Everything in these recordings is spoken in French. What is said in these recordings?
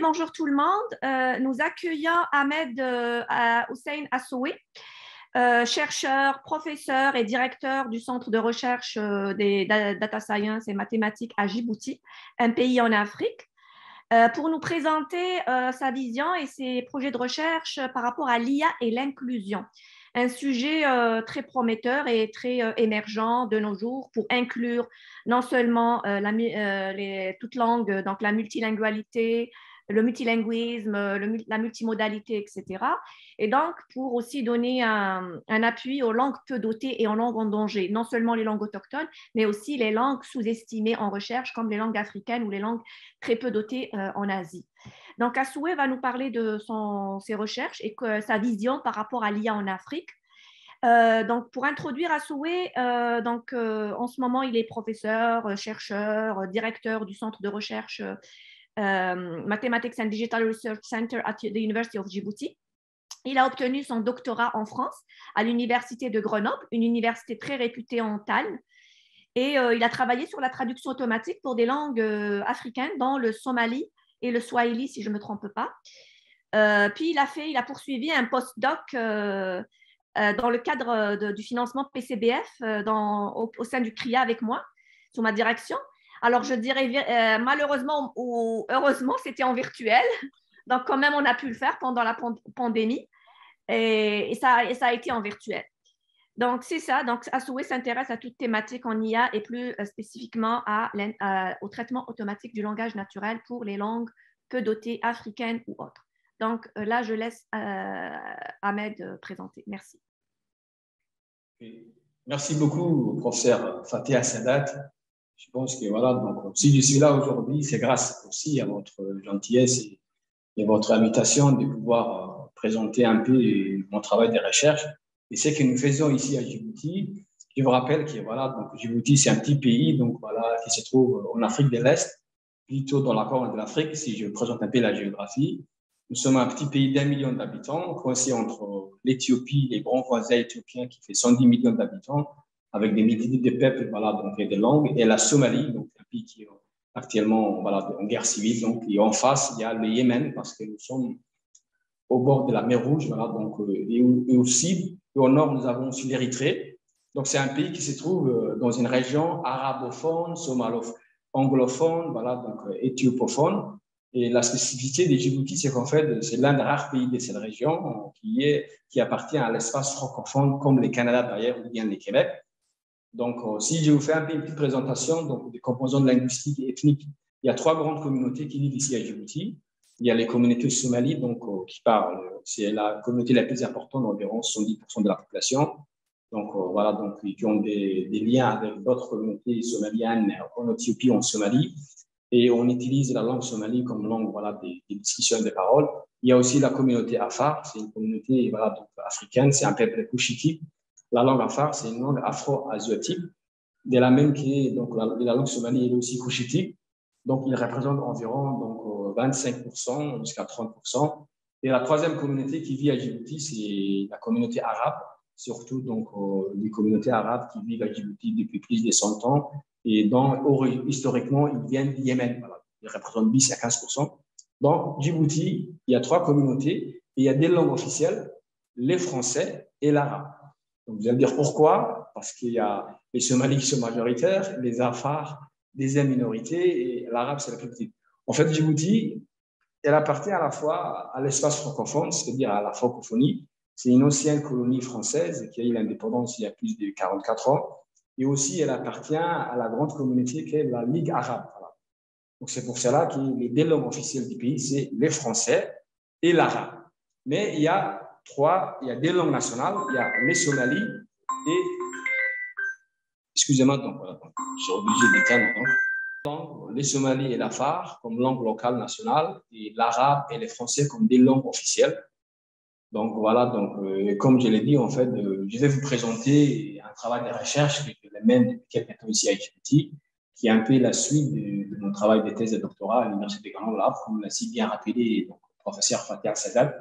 Bonjour tout le monde. Nous accueillons Ahmed Hussein Assoué, chercheur, professeur et directeur du Centre de recherche des data science et mathématiques à Djibouti, un pays en Afrique, pour nous présenter sa vision et ses projets de recherche par rapport à l'IA et l'inclusion. Un sujet très prometteur et très émergent de nos jours pour inclure non seulement toute langue, donc la multilingualité, le multilinguisme, la multimodalité, etc. Et donc, pour aussi donner un appui aux langues peu dotées et aux langues en danger, non seulement les langues autochtones, mais aussi les langues sous-estimées en recherche, comme les langues africaines ou les langues très peu dotées en Asie. Donc, Assoué va nous parler de ses recherches et sa vision par rapport à l'IA en Afrique. Donc, pour introduire Assoué, en ce moment, il est professeur, chercheur, directeur du centre de recherche Mathematics and Digital Research Center at the University of Djibouti. Il a obtenu son doctorat en France à l'université de Grenoble, une université très réputée en TALE. Et il a travaillé sur la traduction automatique pour des langues africaines, dont le somali et le swahili, si je ne me trompe pas. Puis il a poursuivi un postdoc dans le cadre du financement PCBF au sein du CRIA avec moi, sous ma direction. Alors, je dirais malheureusement ou heureusement, c'était en virtuel. Donc, quand même, on a pu le faire pendant la pandémie et ça a été en virtuel. Donc, c'est ça. Donc, Assoué s'intéresse à toute thématique en IA et plus spécifiquement au traitement automatique du langage naturel pour les langues peu dotées africaines ou autres. Donc, là, je laisse Ahmed présenter. Merci. Merci beaucoup, professeur Fatih Sadat. Je pense que voilà, donc, si je suis là aujourd'hui, c'est grâce aussi à votre gentillesse et votre invitation de pouvoir présenter un peu mon travail de recherche et ce que nous faisons ici à Djibouti. Je vous rappelle que voilà, donc Djibouti, c'est un petit pays donc voilà, qui se trouve en Afrique de l'Est, plutôt dans la corne de l'Afrique, si je présente un peu la géographie. Nous sommes un petit pays d'1 million d'habitants, coincé entre l'Éthiopie, les grands voisins éthiopiens qui fait 110 millions d'habitants, avec des milliers de peuples voilà, donc, et des langues, et la Somalie, donc un pays qui est actuellement voilà, en guerre civile. Donc, et en face, il y a le Yémen, parce que nous sommes au bord de la mer Rouge, voilà, donc, et au sud, et au nord, nous avons aussi l'Érythrée. Donc, c'est un pays qui se trouve dans une région arabophone, anglophone, voilà, donc éthiopophone. Et la spécificité de Djibouti, c'est qu'en fait, c'est l'un des rares pays de cette région qui appartient à l'espace francophone, comme le Canada d'ailleurs, ou bien le Québec. Donc, si je vous fais un peu une petite présentation donc, des composantes linguistiques et ethniques, il y a 3 grandes communautés qui vivent ici à Djibouti. Il y a les communautés somalies, donc, qui parlent, c'est la communauté la plus importante, environ 70% de la population. Donc, voilà, donc, qui ont des liens avec d'autres communautés somaliennes en Éthiopie, en Somalie. Et on utilise la langue somali comme langue voilà, des discussions, des paroles. Il y a aussi la communauté Afar, c'est une communauté voilà, donc, africaine, c'est un peuple couchitique. La langue Afar, c'est une langue afro-asiatique, de la même que donc, la langue somali est aussi couchitique. Donc, il représente environ donc, 25% jusqu'à 30%. Et la troisième communauté qui vit à Djibouti, c'est la communauté arabe, surtout donc, les communautés arabes qui vivent à Djibouti depuis plus de 100 ans. Et donc, historiquement, ils viennent du Yémen. Voilà. Ils représentent 10 à 15%. Donc, Djibouti, il y a 3 communautés et il y a des langues officielles, les français et l'arabe. Donc, vous allez me dire pourquoi? Parce qu'il y a les Somalis qui sont majoritaires, les Afars, deuxième minorité, et l'arabe, c'est la plus petite. En fait, Djibouti, elle appartient à la fois à l'espace francophone, c'est-à-dire à la francophonie. C'est une ancienne colonie française qui a eu l'indépendance il y a plus de 44 ans. Et aussi, elle appartient à la grande communauté qu'est la Ligue arabe. Voilà. Donc, c'est pour cela que les 2 langues officielles du pays, c'est le français et l'arabe. Mais il y a 2 langues nationales. Il y a le somali et... Excusez-moi, donc, voilà, j'ai obligé d'éteindre. Les somalis et l'afar comme langue locale nationale et l'arabe et le français comme 2 langues officielles. Donc, voilà, donc, comme je l'ai dit, en fait, je vais vous présenter un travail de recherche que je mène depuis quelques temps ici à Djibouti, qui est un peu la suite de mon travail de thèse de doctorat à l'Université de Grenoble, comme l'a si bien rappelé donc, le professeur Fatih Sadat.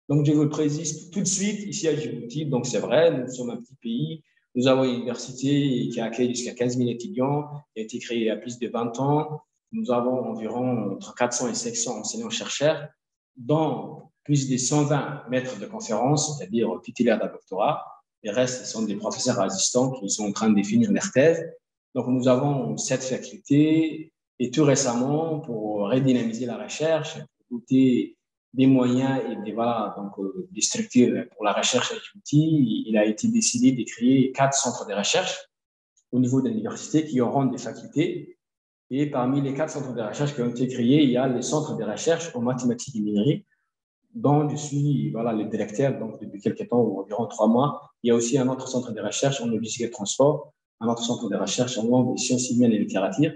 Donc, je vous le précise tout de suite ici à Djibouti. Donc, c'est vrai, nous sommes un petit pays. Nous avons une université qui accueille jusqu'à 15 000 étudiants, qui a été créée il y a plus de 20 ans. nous avons environ entre 400 et 500 enseignants-chercheurs, dont plus de 120 maîtres de conférences, c'est-à-dire titulaires d'un doctorat. Les restes sont des professeurs assistants qui sont en train de définir leur thèse. Donc, nous avons 7 facultés et tout récemment, pour redynamiser la recherche, pour doter des moyens et des structures pour la recherche à Djibouti, il a été décidé de créer 4 centres de recherche au niveau de l'université qui auront des facultés. Et parmi les 4 centres de recherche qui ont été créés, il y a les centres de recherche en mathématiques et numérique, dont je suis le directeur donc, depuis quelques temps, ou environ 3 mois. Il y a aussi un autre centre de recherche en logistique et transport, un autre centre de recherche en langue, sciences humaines et littérature,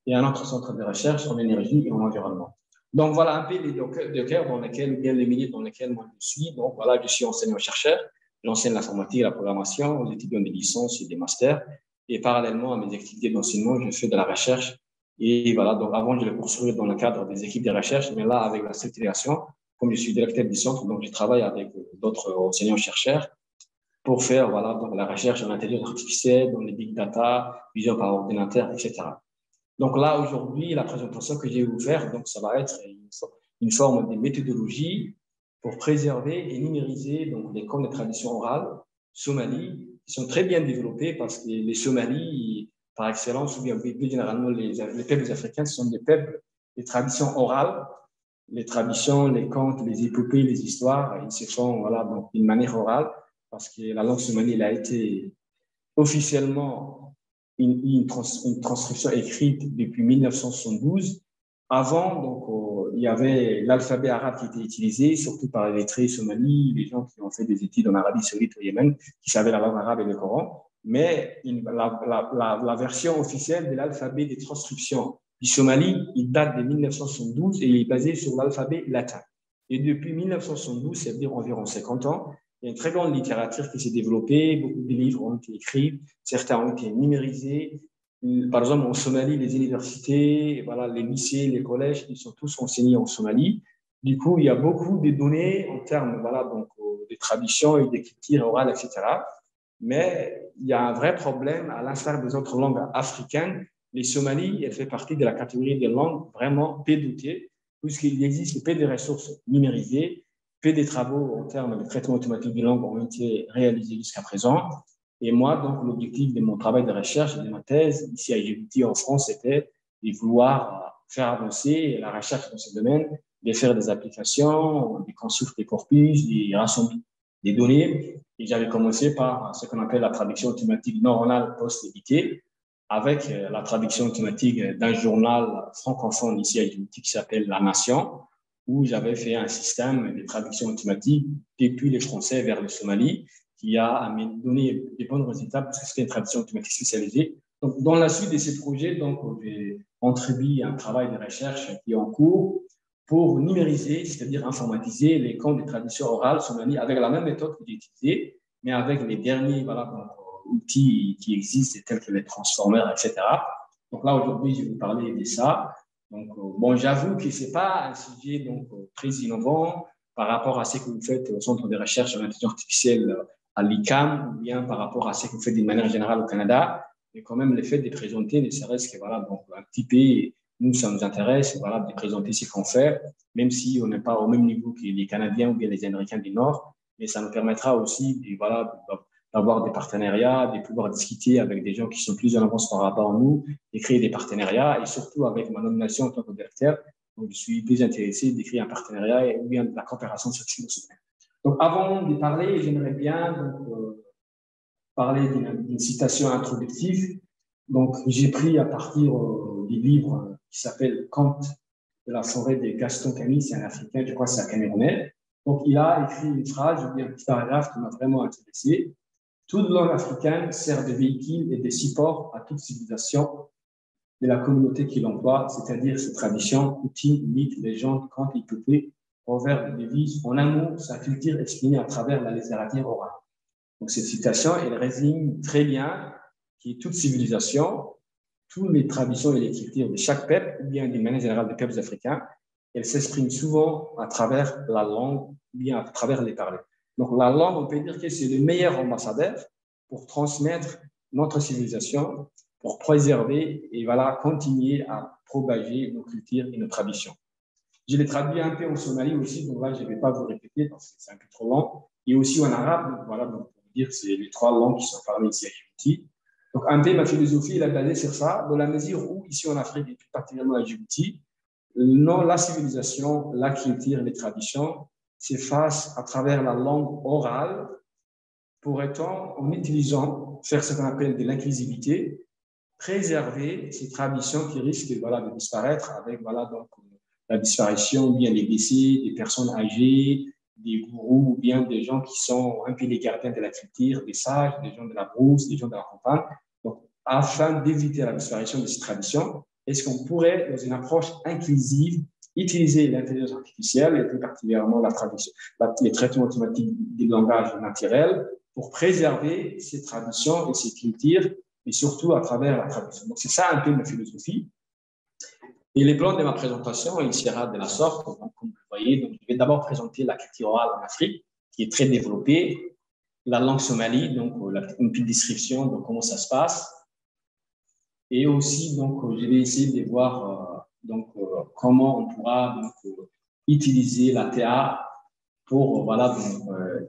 et un autre centre de recherche en énergie et en environnement. Donc, voilà un peu les deux cœurs dans lesquels, bien les milieux dans lesquels moi je suis. Donc, voilà, je suis enseignant-chercheur. J'enseigne l'informatique et la programmation aux étudiants des licences et des masters. Et parallèlement à mes activités d'enseignement, je fais de la recherche. Et voilà, donc avant, je le poursuivais dans le cadre des équipes de recherche, mais là, avec la structuration, comme je suis directeur du centre, donc je travaille avec d'autres enseignants-chercheurs pour faire donc, la recherche en intelligence artificielle, dans les big data, vision par ordinateur, etc. Donc là, aujourd'hui, la présentation que je vais vous faire, donc ça va être une forme de méthodologie pour préserver et numériser donc, les codes de tradition orale somalie, qui sont très bien développés parce que les Somalis, par excellence, ou bien plus généralement les peuples africains, ce sont des peuples des traditions orales, les traditions, les contes, les épopées, les histoires, ils se font donc d'une manière orale parce que la langue somali a été officiellement une transcription écrite depuis 1972. Avant, donc, il y avait l'alphabet arabe qui était utilisé, surtout par les lettrés somalis, les gens qui ont fait des études en Arabie Saoudite ou au Yémen, qui savaient la langue arabe et le Coran. Mais la version officielle de l'alphabet des transcriptions du Somali, il date de 1972 et il est basé sur l'alphabet latin. Et depuis 1972, c'est-à-dire environ 50 ans, il y a une très grande littérature qui s'est développée, beaucoup de livres ont été écrits, certains ont été numérisés. Par exemple, en Somalie, les universités, les lycées, les collèges, ils sont tous enseignés en Somalie. Du coup, il y a beaucoup de données en termes des traditions et des cultures orales, etc. Mais il y a un vrai problème, à l'instar des autres langues africaines. Les Somalis, elles font partie de la catégorie des langues vraiment peu dotées, puisqu'il existe peu de ressources numérisées, peu de travaux en termes de traitement automatique des langues ont été réalisés jusqu'à présent. Et moi, donc, l'objectif de mon travail de recherche et de ma thèse ici à Djibouti en France, c'était de vouloir faire avancer la recherche dans ce domaine, de faire des applications, de construire des corpus, de rassembler des données. Et j'avais commencé par ce qu'on appelle la traduction automatique neuronale post-éditée, avec la traduction automatique d'un journal francophone ici à Djibouti qui s'appelle La Nation, où j'avais fait un système de traduction automatique depuis le français vers le somali, qui a donné des bons résultats parce que c'était une traduction automatique spécialisée. Donc, dans la suite de ces projets, donc, j'ai entrepris un travail de recherche qui est en cours pour numériser, c'est-à-dire informatiser les comptes de traduction orale somali avec la même méthode que j'ai utilisée, mais avec les derniers outils qui existent, tels que les transformers, etc. Donc là, aujourd'hui, je vais vous parler de ça. Donc, j'avoue que ce n'est pas un sujet très innovant par rapport à ce que vous faites au Centre de recherche en intelligence artificielle à l'ICAM, ou bien par rapport à ce que vous faites d'une manière générale au Canada. Mais quand même, le fait de présenter, ne serait-ce que un petit peu, nous, ça nous intéresse de présenter ce qu'on fait, même si on n'est pas au même niveau que les Canadiens ou bien les Américains du Nord. Mais ça nous permettra aussi d'avoir des partenariats, de pouvoir discuter avec des gens qui sont plus en avance par rapport à nous, de créer des partenariats, et surtout avec ma nomination en tant que directeur, donc je suis plus intéressé d'écrire un partenariat ou bien de la coopération sur ce domaine. Donc, avant de parler, j'aimerais bien parler d'une citation introductive. Donc, j'ai pris à partir du livre qui s'appelle Contes de la forêt de Gaston Camille, c'est un Africain, je crois que c'est un Camerounais. Donc, il a écrit une phrase, ou bien un petit paragraphe qui m'a vraiment intéressé. Toute langue africaine sert de véhicule et de support à toute civilisation de la communauté qui l'emploie, c'est-à-dire ses traditions, outils, mythes, légendes, contes, épopées, proverbes, devises, en un mot, sa culture exprimée à travers la littérature orale. Donc, cette citation, elle résume très bien que toute civilisation, toutes les traditions et les cultures de chaque peuple, ou bien d'une manière générale des peuples africains, elles s'expriment souvent à travers la langue, ou bien à travers les paroles. Donc, la langue, on peut dire que c'est le meilleur ambassadeur pour transmettre notre civilisation, pour préserver et voilà, continuer à propager nos cultures et nos traditions. Je l'ai traduit un peu en Somalie aussi, donc là, je ne vais pas vous répéter parce que c'est un peu trop long. Et aussi en arabe, donc voilà, donc pour dire que c'est les trois langues qui sont parlées ici à Djibouti. Donc, un peu ma philosophie, elle est basée sur ça, dans la mesure où, ici en Afrique, et plus particulièrement à Djibouti, non, la civilisation, la culture, les traditions s'effacent à travers la langue orale, pourrait-on, en utilisant, faire ce qu'on appelle de l'inclusivité, préserver ces traditions qui risquent voilà, de disparaître avec voilà, donc, la disparition ou bien les décès des personnes âgées, des gourous ou bien des gens qui sont un peu les gardiens de la culture, des sages, des gens de la brousse, des gens de la campagne. Donc, afin d'éviter la disparition de ces traditions, est-ce qu'on pourrait, dans une approche inclusive, utiliser l'intelligence artificielle et plus particulièrement les traitements automatiques du langage naturel pour préserver ces traditions et ces cultures et surtout à travers la tradition. Donc, c'est ça un peu ma philosophie. Et les plans de ma présentation, il sera de la sorte, donc, comme vous voyez. Donc, je vais d'abord présenter la culture orale en Afrique, qui est très développée, la langue somali, donc une petite description de comment ça se passe. Et aussi, donc, je vais essayer de voir comment on pourra utiliser la TA pour voilà,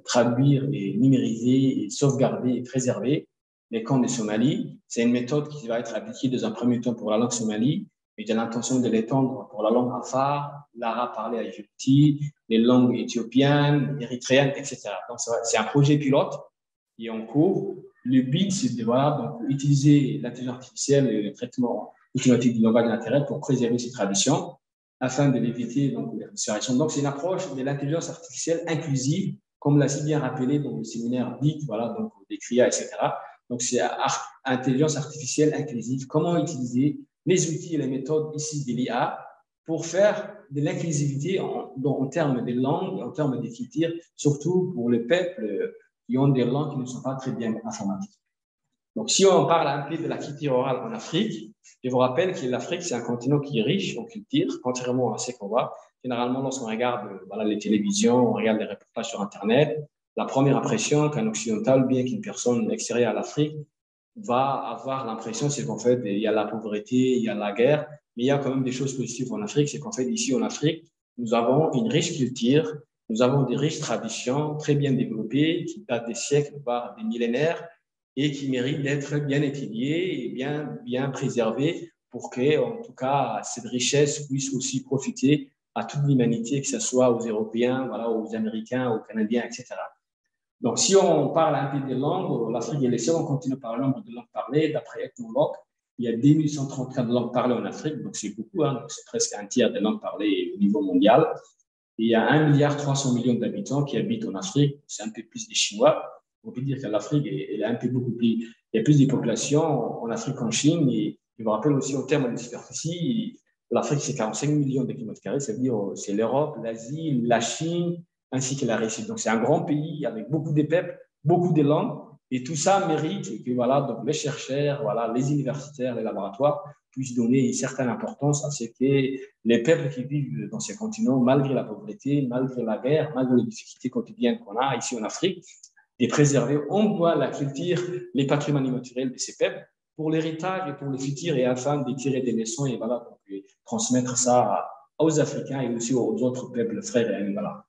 traduire et numériser et sauvegarder et préserver les camps de Somalie. C'est une méthode qui va être appliquée dans un premier temps pour la langue somali, mais j'ai l'intention de l'étendre pour la langue afar, l'arabe parlé à Djibouti, les langues éthiopiennes, érythréennes, etc. Donc, c'est un projet pilote qui est en cours. Le but, c'est de voilà, donc, utiliser l'intelligence artificielle et le traitement automatique du langage naturel pour préserver ces traditions afin de l'éviter donc les disparitions. Donc, c'est une approche de l'intelligence artificielle inclusive, comme l'a si bien rappelé dans le séminaire DIT, voilà, donc des CRIA, etc. Donc, c'est intelligence artificielle inclusive. Comment utiliser les outils et les méthodes ici de l'IA pour faire de l'inclusivité en termes de langue, en termes d'écriture, surtout pour les peuples qui ont des langues qui ne sont pas très bien informatisées. Donc, si on parle un peu de la culture orale en Afrique, je vous rappelle que l'Afrique, c'est un continent qui est riche en culture, contrairement à ce qu'on voit. Généralement, lorsqu'on regarde voilà, les télévisions, on regarde les reportages sur Internet, la première impression qu'un occidental, bien qu'une personne extérieure à l'Afrique, va avoir l'impression, c'est qu'en fait, il y a la pauvreté, il y a la guerre, mais il y a quand même des choses positives en Afrique. C'est qu'en fait, ici en Afrique, nous avons une riche culture, nous avons des riches traditions très bien développées, qui datent des siècles, voire des millénaires, et qui méritent d'être bien étudiées et bien préservées pour que, en tout cas, cette richesse puisse aussi profiter à toute l'humanité, que ce soit aux Européens, voilà, aux Américains, aux Canadiens, etc. Donc, si on parle un peu des langues, l'Afrique est le seul continent par le nombre de langues parlées. D'après Ethnologue, il y a 2134 langues parlées en Afrique, donc c'est beaucoup, hein, c'est presque un tiers des langues parlées au niveau mondial. Et il y a 1,3 milliard d'habitants qui habitent en Afrique, c'est un peu plus des Chinois. On peut dire que l'Afrique est un peu beaucoup plus. Il y a plus de population en Afrique qu'en Chine. Et je me rappelle aussi, en termes de superficie, l'Afrique, c'est 45 millions de kilomètres carrés, ça veut dire c'est l'Europe, l'Asie, la Chine, ainsi que la Russie. Donc, c'est un grand pays avec beaucoup de peuples, beaucoup de langues. Et tout ça mérite que voilà, donc les chercheurs, voilà, les universitaires, les laboratoires puissent donner une certaine importance à ce que les peuples qui vivent dans ces continents, malgré la pauvreté, malgré la guerre, malgré les difficultés quotidiennes qu'on a ici en Afrique, de préserver on voit la culture, les patrimoines naturels de ces peuples pour l'héritage et pour le futur et afin de tirer des leçons et voilà, donc, transmettre ça aux Africains et aussi aux autres peuples frères et amis. Voilà.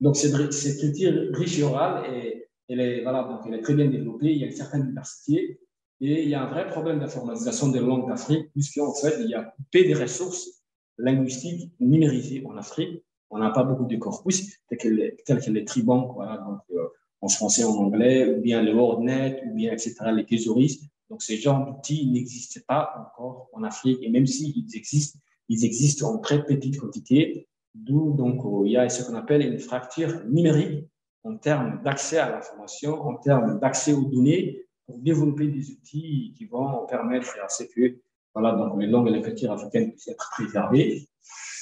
Donc cette culture riche et orale, voilà, donc elle est très bien développée, il y a une certaine diversité et il y a un vrai problème d'informatisation des langues d'Afrique puisqu'en fait, il y a peu de ressources linguistiques numérisées en Afrique. On n'a pas beaucoup de corpus tels que les tribanques, voilà, donc, en français, en anglais, ou bien le WordNet, ou bien, etc., les thésauristes. Donc, ces genres d'outils n'existent pas encore en Afrique. Et même s'ils existent, ils existent en très petite quantité. D'où, donc, il y a ce qu'on appelle une fracture numérique en termes d'accès à l'information, en termes d'accès aux données, pour développer des outils qui vont permettre à ce que voilà, donc les langues et les cultures africaines puissent être préservées.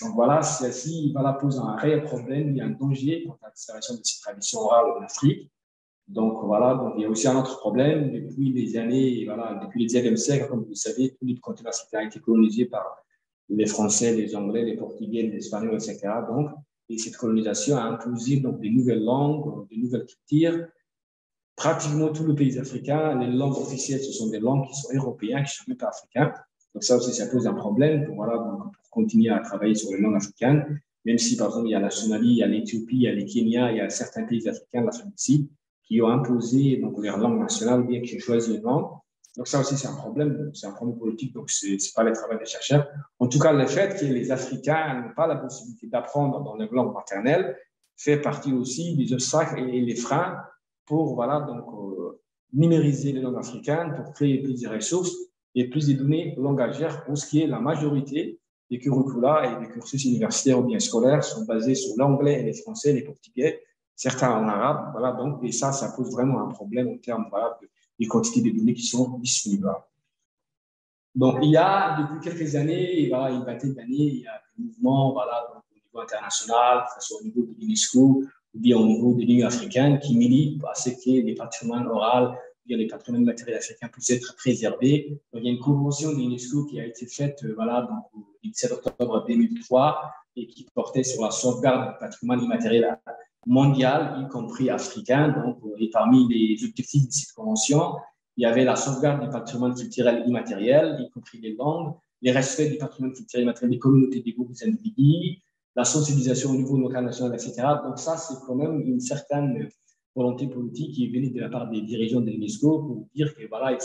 Donc voilà, celle-ci voilà, pose un réel problème, il y a un danger quant à la disparition de ces traditions orales en Afrique. Donc voilà, donc il y a aussi un autre problème. Depuis les années, voilà, depuis le 19e siècle, comme vous le savez, tout le continent africain a été colonisé par les Français, les Anglais, les Portugais, les Espagnols, etc. Donc, et cette colonisation a imposé donc, des nouvelles langues, des nouvelles cultures. pratiquement tous les pays africains, les langues officielles, ce sont des langues qui sont européennes, qui ne sont même pas africaines. Donc ça aussi, ça pose un problème pour, voilà, donc, pour continuer à travailler sur les langues africaines, même si, par exemple, il y a la Somalie, il y a l'Éthiopie, il y a le Kenya, il y a certains pays africains, l'Afrique du Sud, qui ont imposé donc, leur langue nationale, ou bien qui ont choisi une langue. Donc ça aussi, c'est un problème politique, donc ce n'est pas le travail des chercheurs. En tout cas, le fait que les Africains n'ont pas la possibilité d'apprendre dans leur langue maternelle fait partie aussi des obstacles et les freins pour voilà, donc, numériser les langues africaines, pour créer plus de ressources et plus de données langagières pour ce qui est la majorité des curricula et des cursus universitaires ou bien scolaires sont basés sur l'anglais et les français, les portugais, certains en arabe. Voilà, donc, et ça pose vraiment un problème en termes voilà, des quantités de données qui sont disponibles. Donc, il y a depuis quelques années, voilà, une vingtaine d'années, il y a des mouvements voilà, donc, au niveau international, que ce soit au niveau de l'UNESCO ou bien au niveau de l'Union africaine, qui militent à ce que les patrimoines oraux, bien les patrimoines matériels africains puissent être préservés. Donc, il y a une convention de l'UNESCO qui a été faite voilà, donc, le 17 octobre 2003 et qui portait sur la sauvegarde du patrimoine immatériel mondial, y compris africain. Donc, et parmi les objectifs de cette convention, il y avait la sauvegarde du patrimoine culturel immatériel, y compris les langues, les respects du patrimoine culturel immatériel des communautés, des groupes, des individus, la sensibilisation au niveau local, national, etc. Donc ça, c'est quand même une certaine volonté politique qui est venue de la part des dirigeants de l'UNESCO pour dire que voilà,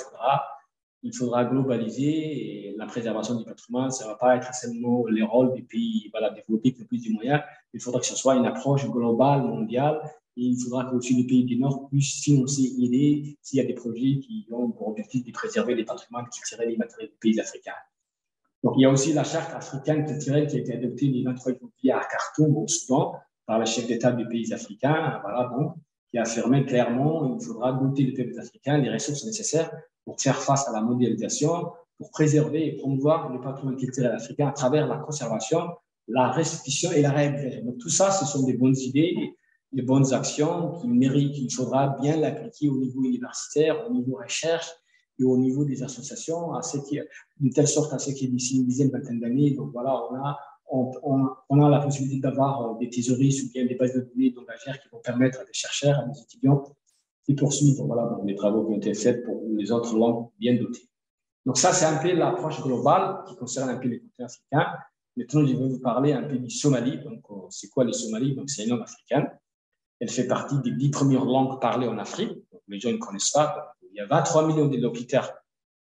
il faudra globaliser la préservation du patrimoine. Ça ne va pas être seulement les rôles des pays voilà, développés qui ont plus de moyens. Il faudra que ce soit une approche globale, mondiale. Et il faudra que aussi les pays du Nord puissent financer, aider s'il y a des projets qui ont pour objectif de préserver les patrimoines culturels et immatériels des pays africains. Donc, il y a aussi la charte africaine culturelle qui a été adoptée le 23 janvier à Khartoum, au Soudan, par le chef d'État des pays africains, voilà, donc, qui affirmait clairement qu'il faudra doter les peuples africains des ressources nécessaires pour faire face à la mondialisation, pour préserver et promouvoir le patrimoine culturel africain à travers la conservation, la restitution et la réhabilitation. Donc, tout ça, ce sont des bonnes idées, des bonnes actions qui méritent, qu'il faudra bien l'appliquer au niveau universitaire, au niveau recherche et au niveau des associations, de telle sorte à ce qu'il y ait d'ici une dizaine, vingtaine d'années. Donc voilà, on a la possibilité d'avoir des thésauriers ou bien des bases de données langagières qui vont permettre à des chercheurs, à des étudiants de poursuivre voilà, donc les travaux qui ont été faits pour les autres langues bien dotées. Donc ça, c'est un peu l'approche globale qui concerne un peu les continents africains. Maintenant, je vais vous parler un peu du Somalie. Donc, c'est quoi le Somalie? Donc, c'est une langue africaine. Elle fait partie des 10 premières langues parlées en Afrique. Donc, les gens ne connaissent pas. Donc, il y a 23 millions de locuteurs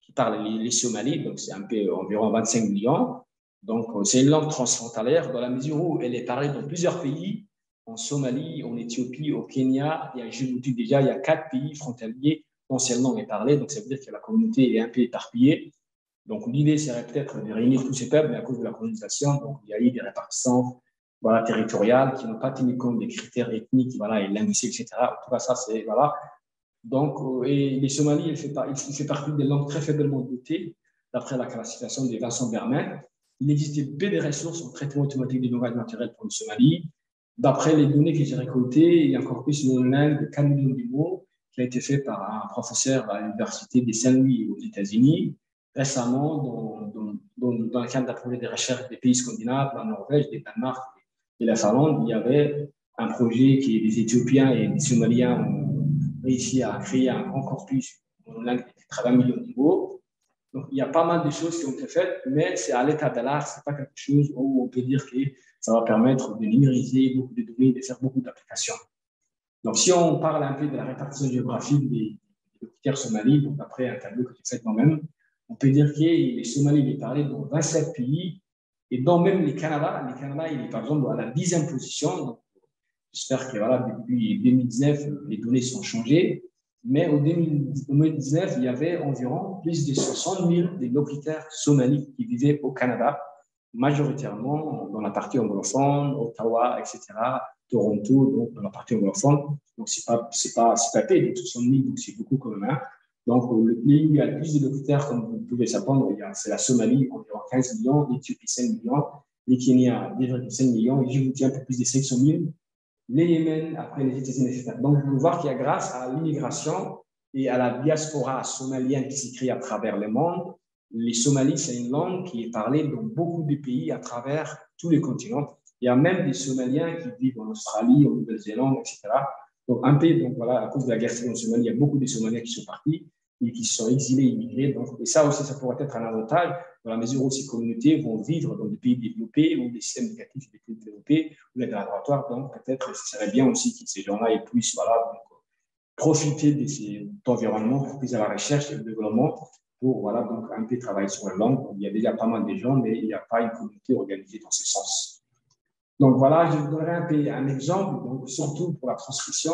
qui parlent les Somalis. Donc, c'est un peu environ 25 millions. Donc, c'est une langue transfrontalière dans la mesure où elle est parlée dans plusieurs pays. En Somalie, en Éthiopie, au Kenya, il y a Djibouti déjà, il y a 4 pays frontaliers dont cette langue est parlée. Donc, ça veut dire que la communauté est un peu éparpillée. Donc, l'idée serait peut-être de réunir tous ces peuples, mais à cause de la colonisation, donc, il y a eu des répartitions voilà, territoriales qui n'ont pas tenu compte des critères ethniques voilà, et linguistiques, etc. En tout cas, ça, c'est. Voilà. Donc, et les Somalis, il fait partie des langues très faiblement dotées, d'après la classification de Vincent Berman. Il existait peu de ressources en traitement automatique des langages naturels pour le Somalie. D'après les données que j'ai récoltées, il y a encore plus une langue de 4 millions de mots qui a été fait par un professeur à l'université de Saint-Louis aux États-Unis. Récemment, dans le cadre d'un projet de recherche des pays scandinaves, la Norvège, le Danemark et la Finlande, il y avait un projet qui des Éthiopiens et des Somaliens ont réussi à créer un grand corpus en langue de 80 millions de mots. Donc, il y a pas mal de choses qui ont été faites, mais c'est à l'état de l'art, ce n'est pas quelque chose où on peut dire que ça va permettre de numériser beaucoup de données, de faire beaucoup d'applications. Donc, si on parle un peu de la répartition géographique des locuteurs somalis, donc après un tableau que j'ai fait moi-même, on peut dire que les Somalis, il est parlé dans 27 pays, et dont même les Canada. Le Canada, il est par exemple à la 10e position. Donc, j'espère que voilà, depuis 2019, les données sont changées. Mais en 2019, il y avait environ plus de 60 000 locuteurs somalis qui vivaient au Canada, majoritairement dans la partie anglophone, Ottawa, etc., Toronto, donc dans la partie anglophone. Donc, c'est pas peu de 60 000, donc c'est beaucoup quand même. Hein. Donc, le pays où il y a le plus de locuteurs, comme vous pouvez s'attendre, c'est la Somalie, environ 15 millions, l'Éthiopie, 5 millions, le Kenya, 2,5 millions, et Djibouti, un peu plus de 500 000, les Yémen, après les États-Unis, etc. Donc, vous pouvez voir qu'il y a grâce à l'immigration et à la diaspora somalienne qui s'est créée à travers le monde, les Somalis, c'est une langue qui est parlée dans beaucoup de pays à travers tous les continents. Il y a même des Somaliens qui vivent en Australie, en Nouvelle-Zélande, etc. Donc, un peu, donc voilà, à cause de la guerre civile en Somalie, il y a beaucoup de Somaliens qui sont partis et qui se sont exilés, immigrés. Donc, et ça aussi, ça pourrait être un avantage dans la mesure où ces communautés vont vivre dans des pays développés ou des systèmes éducatifs des pays développés ou les laboratoires. Donc, peut-être ce serait bien aussi que ces gens-là puissent voilà, donc, profiter de cet environnement pour qu'ils aient la recherche et le développement pour voilà, donc, un peu travailler sur la langue. Il y a déjà pas mal de gens, mais il n'y a pas une communauté organisée dans ce sens. Donc voilà, je vous donnerai un exemple, donc, surtout pour la transcription.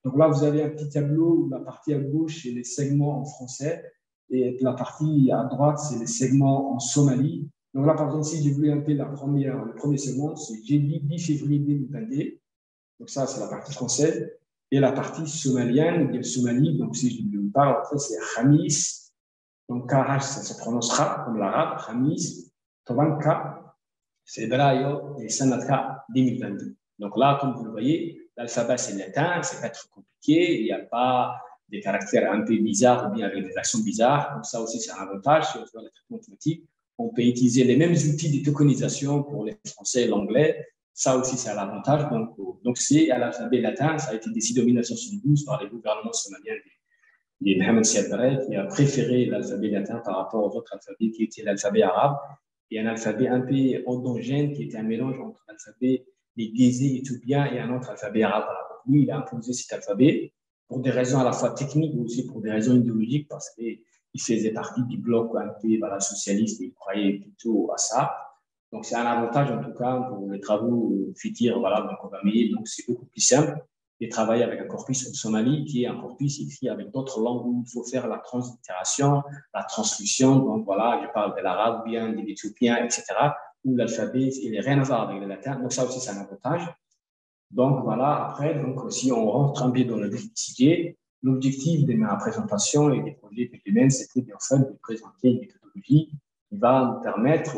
Donc là, vous avez un petit tableau où la partie à gauche, c'est les segments en français et la partie à droite, c'est les segments en somalie. Donc là, par exemple, si je voulais un peu le premier segment, c'est jeudi 10 février 2022. Donc ça, c'est la partie française. Et la partie somalienne, ou bien Somalie, donc si je vous parle, en fait, c'est Khamis. Donc Karash, ça se prononcera comme l'arabe, Khamis, Tobanka, Febraio et Sanatra 2022. Donc là, comme vous le voyez, l'alphabet, c'est latin, c'est pas trop compliqué, il n'y a pas des caractères un peu bizarres ou bien avec des accents bizarres. Donc ça aussi, c'est un avantage. Si on fait le traitement automatique, on peut utiliser les mêmes outils de tokenisation pour les français et l'anglais. Ça aussi, c'est un avantage. Donc c'est à l'alphabet latin, ça a été décidé en 1972 par les gouvernements somaliens de Mohamed Siad Barre, qui a préféré l'alphabet latin par rapport aux autres alphabets qui étaient l'alphabet arabe, et un alphabet un peu endogène qui était un mélange entre l'alphabet des Guézés éthiopiens et un autre alphabet arabe. Donc lui, il a imposé cet alphabet pour des raisons à la fois techniques, mais aussi pour des raisons idéologiques, parce qu'il faisait partie du bloc un peu voilà, socialiste et il croyait plutôt à ça. Donc, c'est un avantage, en tout cas, pour les travaux futurs, voilà, donc on va mener. Donc, c'est beaucoup plus simple de travailler avec un corpus en Somalie, qui est un corpus écrit avec d'autres langues où il faut faire la translittération, la transcription. Donc, voilà, je parle de l'arabe, bien de l'éthiopien, etc., où l'alphabet, il n'est rien à voir avec le latin. Donc, ça aussi, c'est un avantage. Donc, voilà, après, donc, si on rentre un peu dans le sujet, l'objectif de ma présentation et des projets que je mène, c'était en fait de présenter une méthodologie qui va nous permettre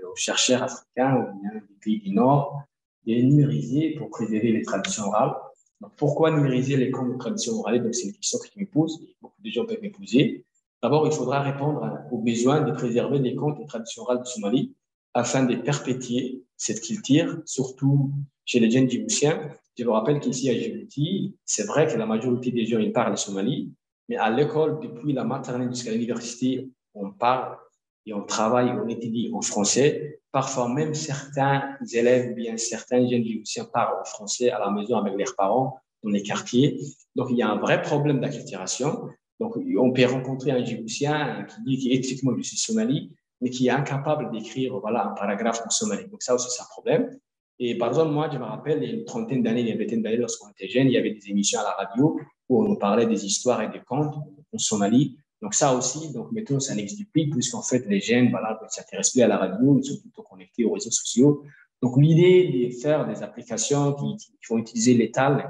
aux chercheurs africains ou bien des pays du Nord de numériser pour préserver les traditions orales. Donc, pourquoi numériser les comptes de tradition orale? Donc, c'est une question que je me pose et beaucoup de gens peuvent me poser. D'abord, il faudra répondre aux besoins de préserver les comptes de tradition orale de Somalie afin de perpétuer cette culture, surtout chez les jeunes djiboutiens. Je vous rappelle qu'ici à Djibouti, c'est vrai que la majorité des gens ils parlent le somali, mais à l'école, depuis la maternelle jusqu'à l'université, on parle et on travaille, on étudie en français. Parfois, même certains élèves ou bien certains jeunes djiboutiens parlent en français à la maison avec leurs parents, dans les quartiers. Donc, il y a un vrai problème d'acculturation. Donc, on peut rencontrer un djiboutien qui dit qu'effectivement, je suis somali, mais qui est incapable d'écrire voilà, un paragraphe en somali. Donc, ça aussi, c'est un problème. Et par exemple, moi, je me rappelle, il y a une trentaine d'années, il y a une vingtaine d'années, lorsqu'on était jeune, il y avait des émissions à la radio où on nous parlait des histoires et des contes en Somalie. Donc ça aussi, donc maintenant, ça n'existe plus puisqu'en fait, les jeunes, voilà, ne s'intéressent plus à la radio, ils sont plutôt connectés aux réseaux sociaux. Donc l'idée de faire des applications qui vont utiliser l'étal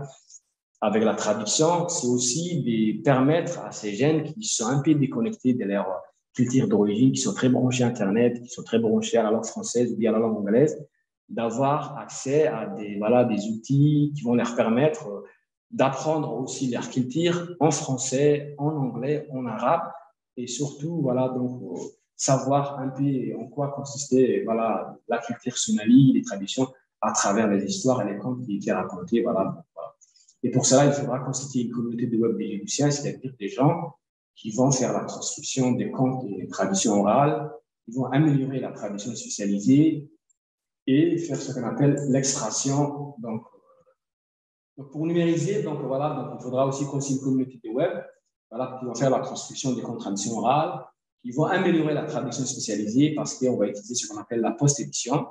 avec la traduction, c'est aussi de permettre à ces jeunes qui sont un peu déconnectés de leur culture d'origine, qui sont très branchés à Internet, qui sont très branchés à la langue française ou bien à la langue anglaise, d'avoir accès à des outils qui vont leur permettre d'apprendre aussi leur culture en français, en anglais, en arabe, et surtout, voilà, donc, savoir un peu en quoi consistait, voilà, la culture somalie, les traditions, à travers les histoires et les contes qui étaient racontés, voilà. Et pour cela, il faudra constituer une communauté de web des Djiboutiens, c'est-à-dire des gens qui vont faire la transcription des contes et des traditions orales, qui vont améliorer la tradition spécialisée, et faire ce qu'on appelle l'extraction. Donc, pour numériser, donc, il faudra aussi constituer une communauté de web voilà, qui vont faire la transcription des comptes traditions orales, qui vont améliorer la traduction spécialisée parce qu'on va utiliser ce qu'on appelle la post-édition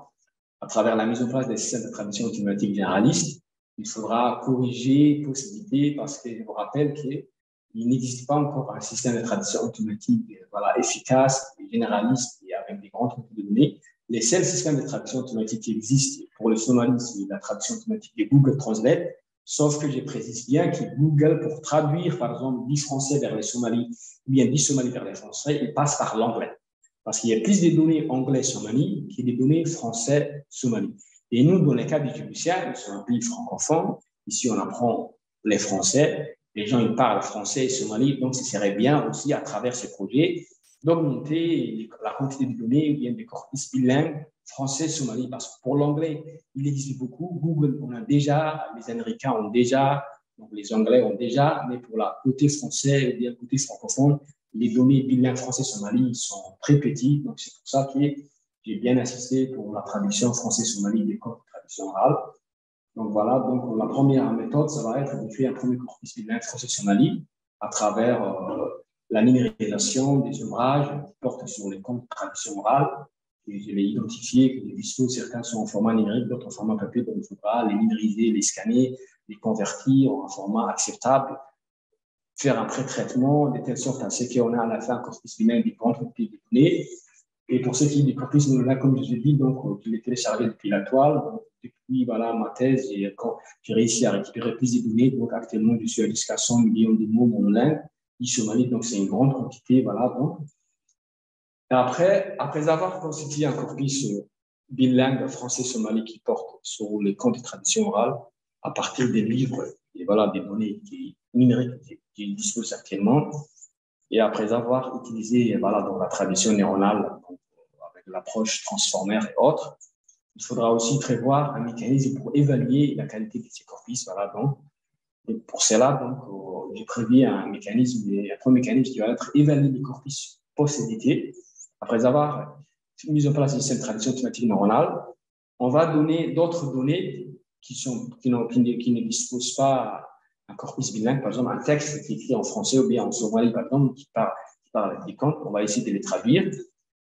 à travers la mise en place des systèmes de traduction automatique généralistes. Il faudra corriger, possibilité, parce que je vous rappelle qu'il n'existe pas encore un système de traduction automatique voilà, efficace, et généraliste et avec des grandes quantités de données. Les seuls systèmes de traduction automatique qui existent pour le somali, c'est la traduction automatique de Google Translate, sauf que je précise bien que Google, pour traduire, par exemple, 10 Français vers les Somalis, ou bien 10 Somalis vers les Français, il passe par l'anglais. Parce qu'il y a plus de données anglais-somali que des données français-somali. Et nous, dans le cas des Djiboutiens, nous sommes un pays francophone. Ici, on apprend les Français. Les gens, ils parlent français et somali. Donc, ce serait bien aussi, à travers ce projet, d'augmenter la quantité de données ou bien des corpus bilingues français-somali. Parce que pour l'anglais, il existe beaucoup. Google, on a déjà, les Américains ont déjà, Donc, les Anglais ont déjà, mais pour la côté français ou bien côté francophone, les données bilingues français-somali sont très petites. Donc, c'est pour ça que j'ai bien insisté pour la traduction français-somali des codes de traduction orale. Donc, voilà. Donc, la première méthode, ça va être de créer un premier corpus bilingue français-somali à travers la numérisation des ouvrages qui portent sur les codes de traduction orale. Et je vais identifier que les dispos, certains sont en format numérique, d'autres en format papier. Donc, il faudra les numériser, les scanner, les convertir en format acceptable, faire un pré-traitement de telle sorte à ce qu'on a à la fin un corpus bilingue des grandes copies de données. Et pour ce qui est du corpus bilingue, comme je vous ai dit, donc, je l'ai téléchargé depuis la toile. Donc, depuis voilà, ma thèse, j'ai réussi à récupérer plus de données. Donc, actuellement, je suis à jusqu'à 100 millions de mots en langue isomalique. Donc, c'est une grande quantité. Voilà, donc. Et après avoir constitué un corpus bilingue français-somali qui porte sur les contes de tradition orale, à partir des livres et voilà, des données numériques qui disposent actuellement, et après avoir utilisé voilà, donc, la traduction neuronale donc, avec l'approche transformère et autres, il faudra aussi prévoir un mécanisme pour évaluer la qualité de ces corpus. Voilà, donc. Et pour cela, donc, j'ai prévu un premier mécanisme qui va être évaluer les corpus post-édités. Après avoir mis en place un système de traduction automatique neuronale, on va donner d'autres données qui ne disposent pas d'un corpus bilingue, par exemple un texte qui est écrit en français ou bien en somali, par exemple, qui parle des contes. On va essayer de les traduire.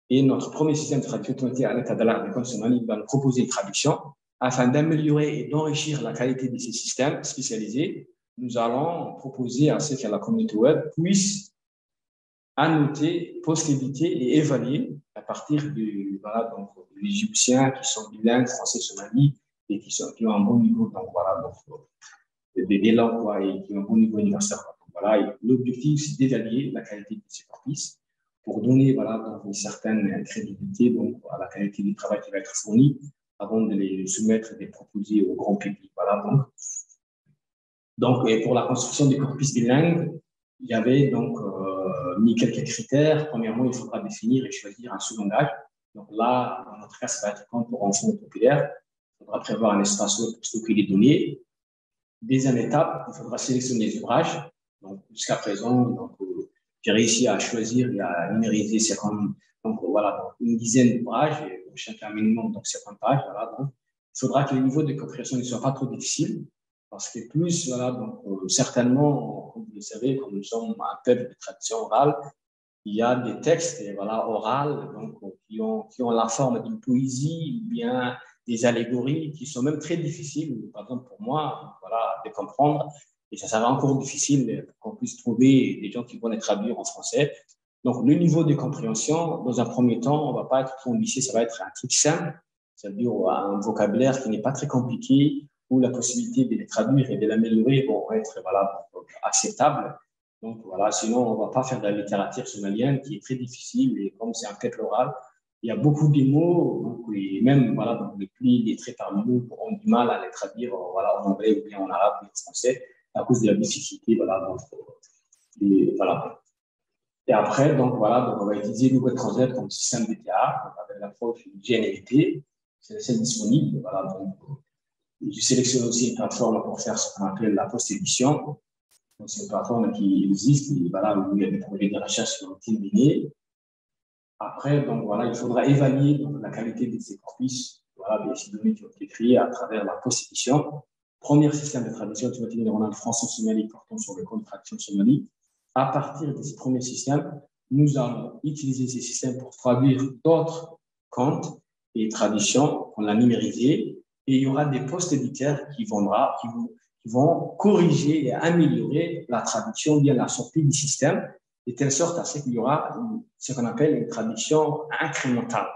Et notre premier système de traduction automatique à l'état de l'art des contes somali va nous proposer une traduction. Afin d'améliorer et d'enrichir la qualité de ces systèmes spécialisés, nous allons proposer à ceux qui ont la communauté web puissent annoter, post-éditer et évaluer à partir voilà, donc, les Égyptiens qui sont bilingues, français, somali, et qui ont un bon niveau, donc voilà, donc, des langues, quoi, et qui ont un bon niveau universitaire. Voilà, l'objectif, c'est d'évaluer la qualité de ces corpus pour donner voilà, donc, une certaine crédibilité donc, à la qualité du travail qui va être fourni avant de les soumettre et de les proposer au grand public. Voilà, donc et pour la construction des corpus bilingues, il y avait donc mis quelques critères. Premièrement, il faudra définir et choisir un sous-langage. Donc là, dans notre cas, ça va être compte pour enfants populaires. Il faudra prévoir un espace web pour stocker les données. Deuxième étape, il faudra sélectionner les ouvrages. Donc jusqu'à présent, donc, j'ai réussi à choisir et à numériser 50, donc voilà, donc, une dizaine d'ouvrages, et pour chacun minimum donc 50 pages. Voilà, donc, il faudra que le niveau de compréhension ne soit pas trop difficile. Parce que plus, voilà, donc, certainement, comme vous le savez, comme nous sommes un peuple de tradition orale, il y a des textes voilà, orales donc, qui ont la forme d'une poésie ou bien des allégories qui sont même très difficiles, par exemple pour moi, voilà, de comprendre. Et ça sera encore difficile qu'on puisse trouver des gens qui vont les traduire en français. Donc, le niveau de compréhension, dans un premier temps, on ne va pas être trop ambitieux, ça va être un truc simple, c'est-à-dire un vocabulaire qui n'est pas très compliqué, où la possibilité de les traduire et de l'améliorer vont être voilà, acceptables. Donc voilà, sinon on ne va pas faire de la littérature somalienne qui est très difficile et comme c'est un peuple oral, il y a beaucoup de mots, donc, et même voilà, donc, les plus lettrés parmi nous auront du mal à les traduire voilà, en anglais ou bien en arabe ou en français à cause de la difficulté. Voilà, donc, voilà. Et après, donc voilà, donc on va utiliser Google Translate comme système de DTA avec l'approche GNLT, c'est celle disponible. Voilà, donc, je sélectionne aussi une plateforme pour faire ce qu'on appelle la post-édition. C'est une plateforme qui existe et voilà, où il y a des projets de recherche sur le données. Après, donc voilà, il faudra évaluer donc, la qualité de ces corpus, voilà, de ces données qui ont été créées à travers la post-édition. Premier système de traduction automatique neuronale français-somali portant sur le code de traduction somali. À partir de ces premiers systèmes, nous allons utiliser ces systèmes pour traduire d'autres comptes et traductions qu'on a numérisées. Et il y aura des post-éditeurs qui vont corriger et améliorer la traduction bien la sortie du système, de telle sorte à ce qu'il y aura ce qu'on appelle une traduction incrémentale,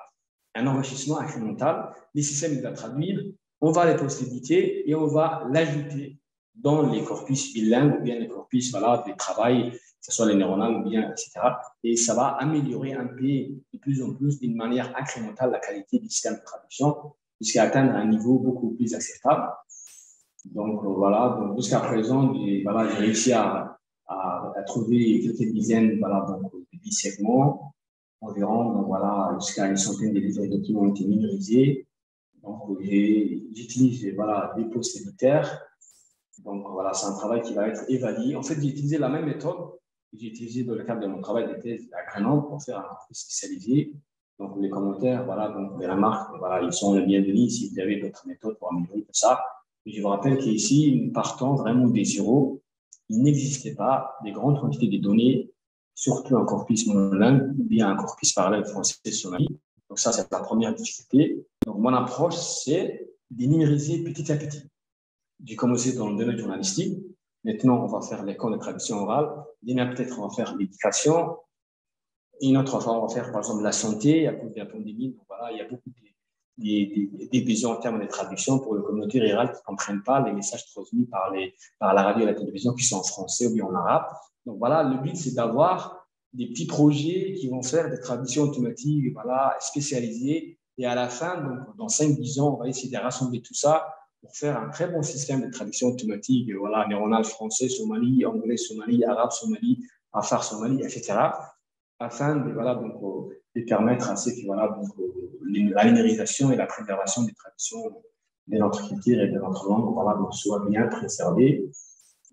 un enrichissement incrémental. Les systèmes vont traduire, on va les post-éditer et on va l'ajouter dans les corpus bilingues ou bien les corpus voilà, de travail, que ce soit les neuronales ou bien, etc. Et ça va améliorer un peu de plus en plus d'une manière incrémentale la qualité du système de traduction jusqu'à atteindre un niveau beaucoup plus acceptable. Donc voilà, donc, jusqu'à présent, j'ai réussi à trouver quelques dizaines voilà, donc, de 10 segments environ, donc voilà, jusqu'à une centaine de livres qui ont été numérisés. Donc j'utilise voilà, des post-éditeurs Donc, voilà, c'est un travail qui va être évalué. En fait, j'ai utilisé la même méthode que j'ai utilisée dans le cadre de mon travail de thèse à Grenoble pour faire un cours spécialisé. Donc, les commentaires, voilà, donc les remarques, voilà, ils sont les bienvenus si vous avez d'autres méthodes pour améliorer tout ça. Et je vous rappelle qu'ici, nous partons vraiment des zéros. Il n'existait pas des grandes quantités de données, surtout un corpus monolingue ou bien un corpus parallèle français-somali. Donc, ça, c'est la première difficulté. Donc, mon approche, c'est de numériser petit à petit. J'ai commencé dans le domaine journalistique. Maintenant, on va faire l'école de traduction orale. Demain, peut-être, on va faire l'éducation. Une autre fois, on va faire, par exemple, la santé à cause de la pandémie. Donc, voilà, il y a beaucoup des besoins en termes de traduction pour les communautés rurales qui ne comprennent pas les messages transmis par la radio et la télévision qui sont en français ou bien en arabe. Donc, voilà, le but, c'est d'avoir des petits projets qui vont faire des traductions automatiques, voilà, spécialisées. Et à la fin, donc, dans 5-10 ans, on va essayer de rassembler tout ça pour faire un très bon système de traduction automatique, voilà, neuronal français, somali, anglais, somali, arabe, somali, afar, somali, etc. Afin de, voilà, donc, de permettre à ceux qui, voilà, donc, la numérisation et la préservation des traditions de notre culture et de notre langue, voilà, donc, soit bien préservées.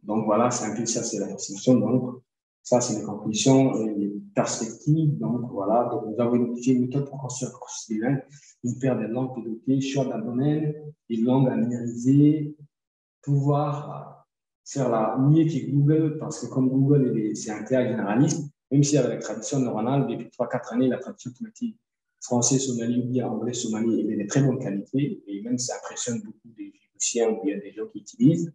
Donc, voilà, c'est un peu ça, c'est la perception. Donc, ça, c'est les conclusions et les perspectives. Donc, voilà, donc, nous avons identifié une méthode pour construire un cursus bilingue, une paire de langues pédotées, choix d'un domaine, une langue à numériser, pouvoir faire la mieux que Google, parce que comme Google, c'est un terme généraliste, même si avec la traduction neuronale, depuis 3-4 années, la traduction automatique français, somali ou bien anglais, somali, elle est de très bonne qualité, et même ça impressionne beaucoup des physiciens ou bien des gens qui utilisent.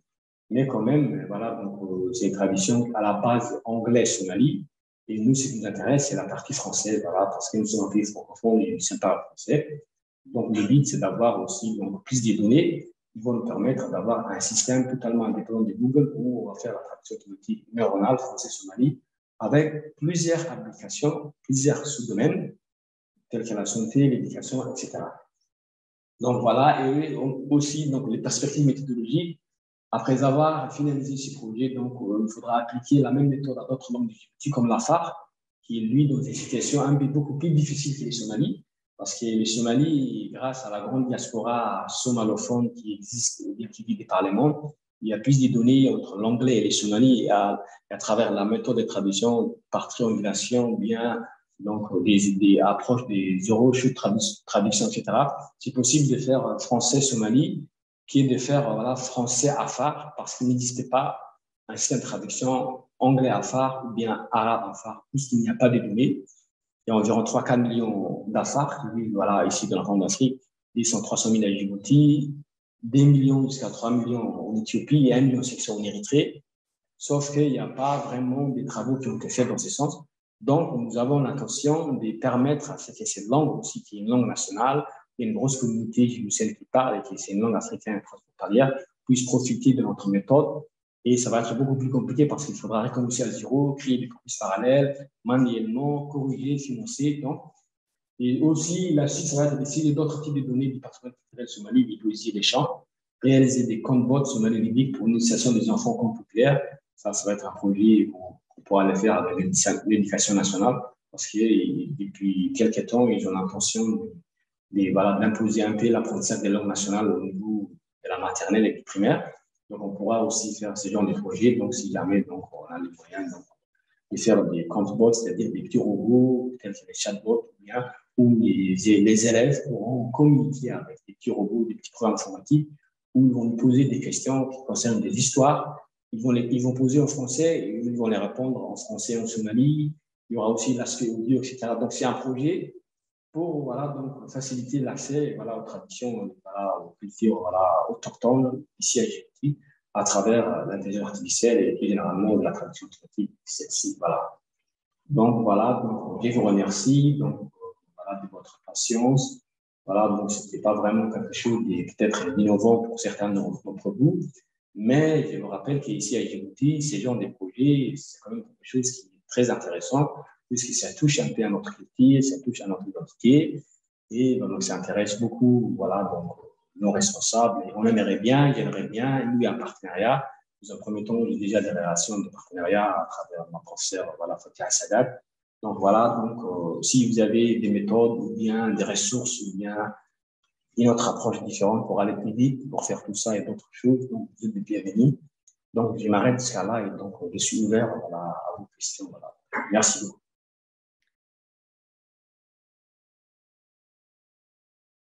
Mais quand même, voilà, donc c'est une traduction à la base anglais-somali. Et nous, ce qui nous intéresse, c'est la partie française, voilà, parce que nous sommes un pays francophone et nous ne sommes pas français. Donc, le but, c'est d'avoir aussi donc, plus de données qui vont nous permettre d'avoir un système totalement indépendant de Google où on va faire la traduction automatique neuronale français-somali avec plusieurs applications, plusieurs sous-domaines, tels que la santé, l'éducation, etc. Donc, voilà, et aussi donc, les perspectives méthodologiques. Après avoir finalisé ce projet, donc, il faudra appliquer la même méthode à d'autres langues du Djibouti, comme l'afar, qui est, lui, dans des situations un peu beaucoup plus difficiles que les Somalis, parce que les Somalis, grâce à la grande diaspora somalophone qui existe et qui vit par le monde, il y a plus de données entre l'anglais et les Somalis, et à travers la méthode de traduction par triangulation, bien donc des approches des eurochutes traduction, etc. C'est possible de faire français-somali, qui est de faire voilà, français afar, parce qu'il n'existait pas un système de traduction anglais afar ou bien arabe afar, puisqu'il n'y a pas de données. Il y a environ 3-4 millions d'afar qui vivent voilà, ici dans la Corne d'Afrique. Ils sont 300 000 à Djibouti, 2 millions jusqu'à 3 millions en Éthiopie et 1 million en Érythrée. Sauf qu'il n'y a pas vraiment des travaux qui ont été faits dans ce sens. Donc, nous avons l'intention de permettre à cette langue aussi, qui est une langue nationale, et une grosse communauté celle qui parle et qui c'est une langue africaine transfrontalière, puisse profiter de notre méthode. Et ça va être beaucoup plus compliqué parce qu'il faudra recommencer à zéro, créer des corpus parallèles, manuellement, corriger, financer. Donc. Et aussi, la suite, ça va être d'essayer d'autres types de données du patrimoine culturel somali, des poésies et des chants, réaliser des comptes-bots somali-libiques pour l'initiation des enfants au camp populaire. Ça va être un projet qu'on pourra le faire avec l'éducation nationale parce que depuis quelques temps, ils ont l'intention voilà, d'imposer un peu l'apprentissage des langues nationales au niveau de la maternelle et du primaire. Donc, on pourra aussi faire ce genre de projets. Donc, si jamais donc, on a les moyens donc, de faire des compte-bots, c'est-à-dire des petits robots, tels que les chatbots, où les élèves pourront communiquer avec des petits robots, des petits programmes informatiques, où ils vont nous poser des questions qui concernent des histoires. Ils vont poser en français et ils vont les répondre en français en Somalie. Il y aura aussi l'aspect audio, etc. Donc, c'est un projet pour voilà, donc, faciliter l'accès voilà, aux traditions, voilà, aux cultures voilà, autochtones ici à Djibouti à travers l'intelligence artificielle et généralement la traduction automatique, celle-ci. Voilà. Donc, voilà, donc, je vous remercie donc, voilà, de votre patience. Voilà, donc, ce n'était pas vraiment quelque chose de peut-être innovant pour certains d'entre vous, mais je vous rappelle qu'ici à Djibouti, ces genres de projets, c'est quand même quelque chose qui est très intéressant, puisque ça touche un peu à notre culture, ça touche à notre identité, et donc ça intéresse beaucoup voilà, donc, nos responsables. Et on aimerait bien, j'aimerais bien, nous, un partenariat. Dans un premier temps, j'ai déjà des relations de partenariat à travers mon professeur voilà, Fatia Sadat. Donc voilà, donc, si vous avez des méthodes ou bien des ressources ou bien une autre approche différente pour aller plus vite, pour faire tout ça et d'autres choses, donc vous êtes les bienvenus. Donc, je m'arrête jusqu'à là et donc je suis ouvert voilà, à vos questions. Voilà. Merci beaucoup.